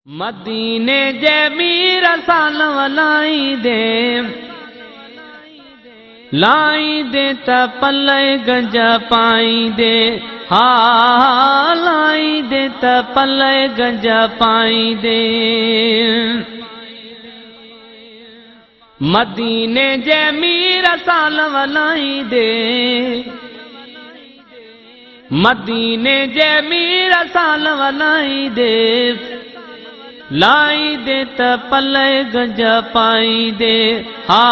मदीने जे मीर साल लाई दे त पल्ले गंज पाई दे, हा लाई दे त पल्ले गंज पाई दे। मदीने जे मीर साल लाई दे, मदीने जे मीर साल लाई दे, लाई दे त पल्ले गंज पाई दे, हा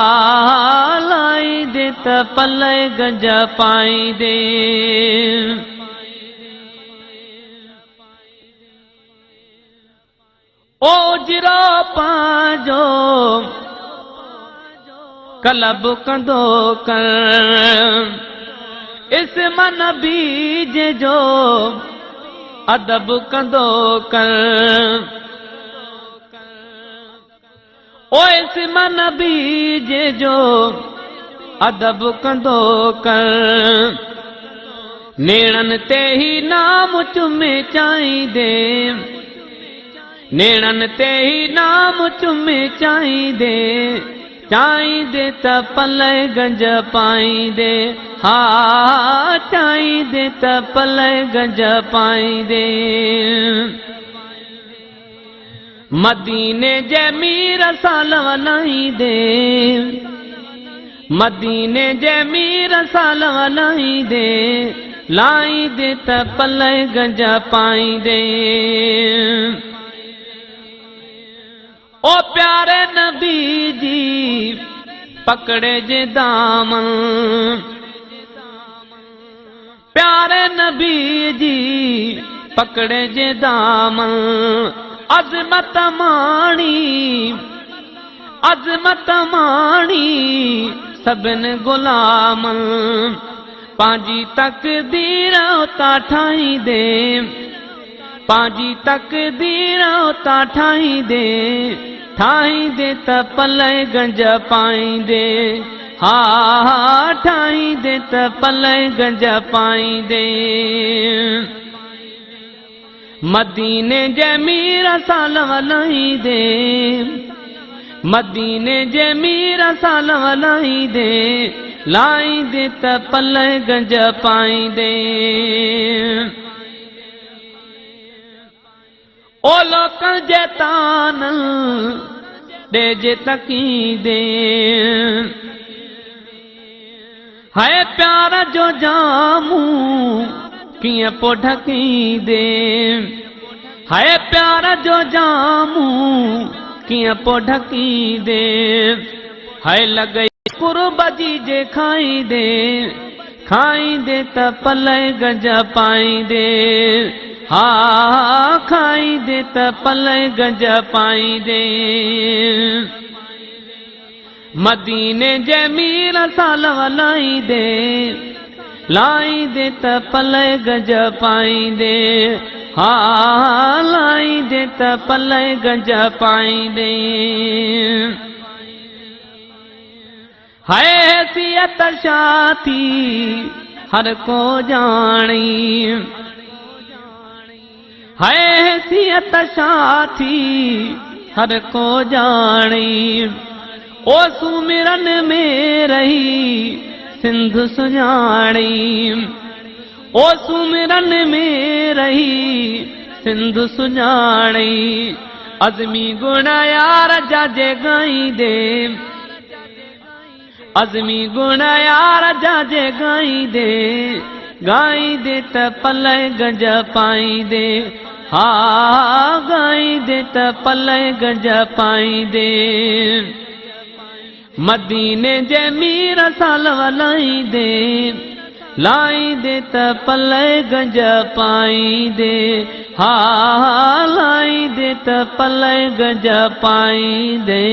लाई दे त पल्ले गंज पाई दे। ओजरो पांजो कलब कंदो कर, इस मन बीज जो अदब कंदो कर। ओ इस मन बीज जो अदब कंदो कर, नेणन ते ही नाम चुमे चाहींदे, नेणन ते ही नाम चुमे चाहींदे, चाहींदे त पल्ले गंज पाई दे, हा चाहींदे त पल्ले गंज पाई दे। मदीने जे मीर साल लाई दे, मदीने जे मीर साल लाई दे, लाई दे त पल्ले गंज पाई दे। ओ प्यारे नबी जी पकड़े जे दामन, प्यारे नबी जी पकड़े जे दामन। अजमत माणी, अजमत माणी सभिन गुलामन, पांजी तकदीर उता ठाहींदे, पांजी तकदीर उता ठाहींदे, ठाहींदे त पल्ले गंज पाईंदे, हा ठाहींदे त पल्ले गंज पाईंदे। मदीने जे मीर साल लाई दे, मदीने जे मीर साल लाई दे, लाई दे त पल्ले गंज पाई दे। ओ लोक जे तान दे जे तकीदे, है प्यार जो जामू किया पो ढकींदे, है प्यार जो जामू किया पो ढकींदे, है लॻई कुर्ब जी जे खाईंदे, खाईंदे त पल्ले गंज पाईंदे, हा खाईंदे त पल्ले गंज पाईंदे। मदीने जे मीर साल लाई दे, लाई दे त पल्ले गंज पाईंदे, हा लाई दे त पल्ले गंज पाईंदे। है हैसियत शाथी हर को जानी, है हैसियत शाथी हर को जानी। ओ सुमिरन में रही सिंध सुञाणी, ओ सुमिरन में रही सिंध सुञाणी। अज़मी गुण यार जाजे गाईंदे, अज़मी गुण यार जाजे गाईंदे, गाईंदे त पल्ले गंज पाईंदे, हा गाईंदे त पल्ले गंज पाईंदे। मदीने जे मीर साल लाई दे, लाई दे त पल्ले गंज पाई दे, हा लाई दे त पल्ले गंज पाई दे।